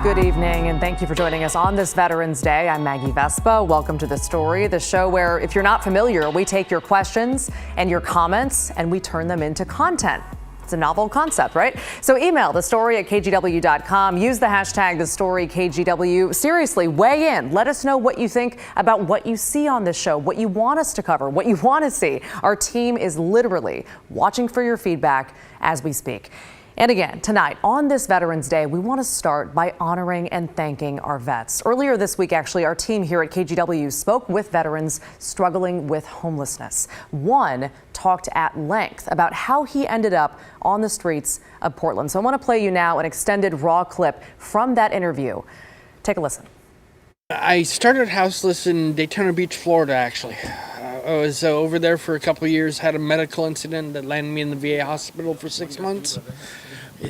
Good evening, and thank you for joining us on this Veterans Day. I'm Maggie Vespa. Welcome to The Story, the show where, if you're not familiar, we take your questions and your comments and we turn them into content. It's a novel concept, right? So email thestory@kgw.com. Use the hashtag #TheStoryKGW. Seriously, weigh in. Let us know what you think about what you see on this show, what you want us to cover, what you want to see. Our team is literally watching for your feedback as we speak. And again, tonight on this Veterans Day, we want to start by honoring and thanking our vets. Earlier this week, actually, our team here at KGW spoke with veterans struggling with homelessness. One talked at length about how he ended up on the streets of Portland. So I want to play you now an extended raw clip from that interview. Take a listen. I started houseless in Daytona Beach, Florida, actually. I was over there for a couple of years, had a medical incident that landed me in the VA hospital for 6 months,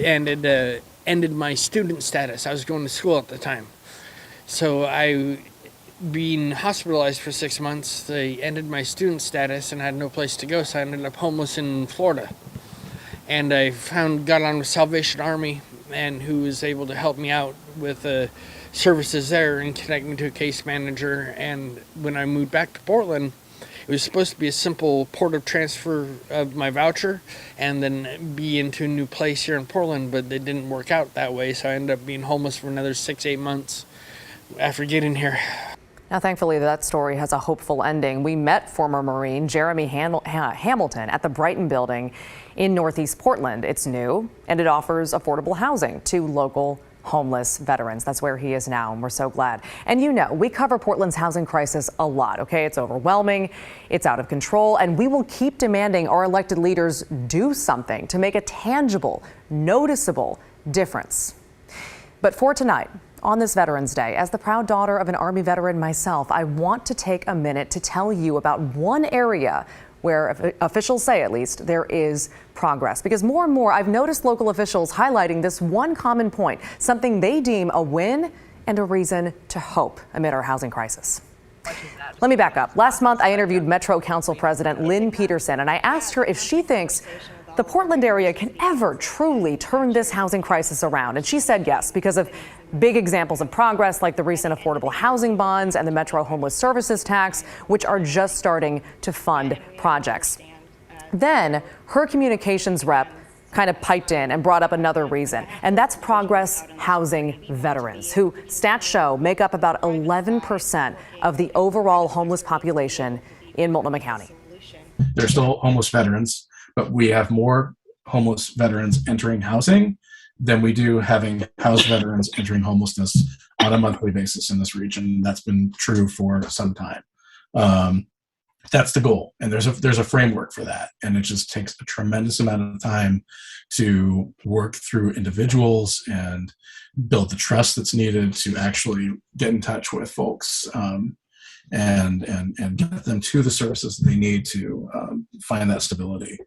and it ended my student status. I was going to school at the time. So I, being hospitalized for 6 months, they ended my student status and I had no place to go, so I ended up homeless in Florida. And I got on with Salvation Army, and who was able to help me out with services there and connect me to a case manager. And when I moved back to Portland, it was supposed to be a simple port of transfer of my voucher and then be into a new place here in Portland, but it didn't work out that way. So I ended up being homeless for another 6-8 months after getting here. Now, thankfully, that story has a hopeful ending. We met former Marine Jeremy Hamilton at the Brighton Building in Northeast Portland. It's new and it offers affordable housing to local homeless veterans. That's where he is now, and we're so glad. And you know, we cover Portland's housing crisis a lot, okay? It's overwhelming, it's out of control, and we will keep demanding our elected leaders do something to make a tangible, noticeable difference. But for tonight, on this Veterans Day, as the proud daughter of an Army veteran myself, I want to take a minute to tell you about one area where officials say, at least, there is progress. Because more and more, I've noticed local officials highlighting this one common point, something they deem a win and a reason to hope amid our housing crisis. Let me back up. Last month, I interviewed Metro Council President Lynn Peterson, and I asked her if she thinks the Portland area can ever truly turn this housing crisis around. And she said yes, because of big examples of progress like the recent affordable housing bonds and the Metro Homeless Services Tax, which are just starting to fund projects. Then her communications rep kind of piped in and brought up another reason, and that's Progress Housing Veterans, who stats show make up about 11% of the overall homeless population in Multnomah County. They're still homeless veterans, but we have more homeless veterans entering housing than we do having housed veterans entering homelessness on a monthly basis in this region. That's been true for some time. That's the goal, and there's a framework for that, and it just takes a tremendous amount of time to work through individuals and build the trust that's needed to actually get in touch with folks and get them to the services they need to find that stability.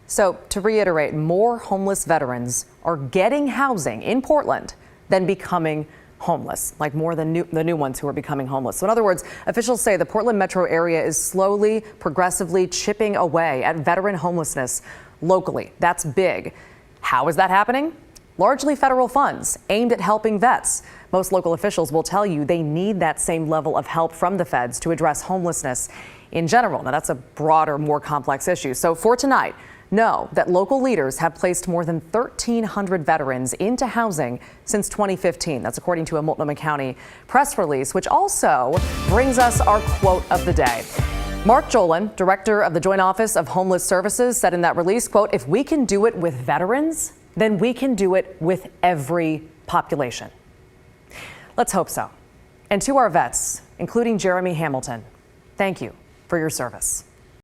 So to reiterate, more homeless veterans are getting housing in Portland than becoming homeless, like more than the new ones who are becoming homeless. So in other words, officials say the Portland metro area is slowly, progressively chipping away at veteran homelessness locally. That's big. How is that happening? Largely federal funds aimed at helping vets. Most local officials will tell you they need that same level of help from the feds to address homelessness in general. Now, that's a broader, more complex issue. So for tonight, know that local leaders have placed more than 1,300 veterans into housing since 2015. That's according to a Multnomah County press release, which also brings us our quote of the day. Mark Jolin, director of the Joint Office of Homeless Services, said in that release, quote, "If we can do it with veterans, then we can do it with every population." Let's hope so. And to our vets, including Jeremy Hamilton, thank you for your service.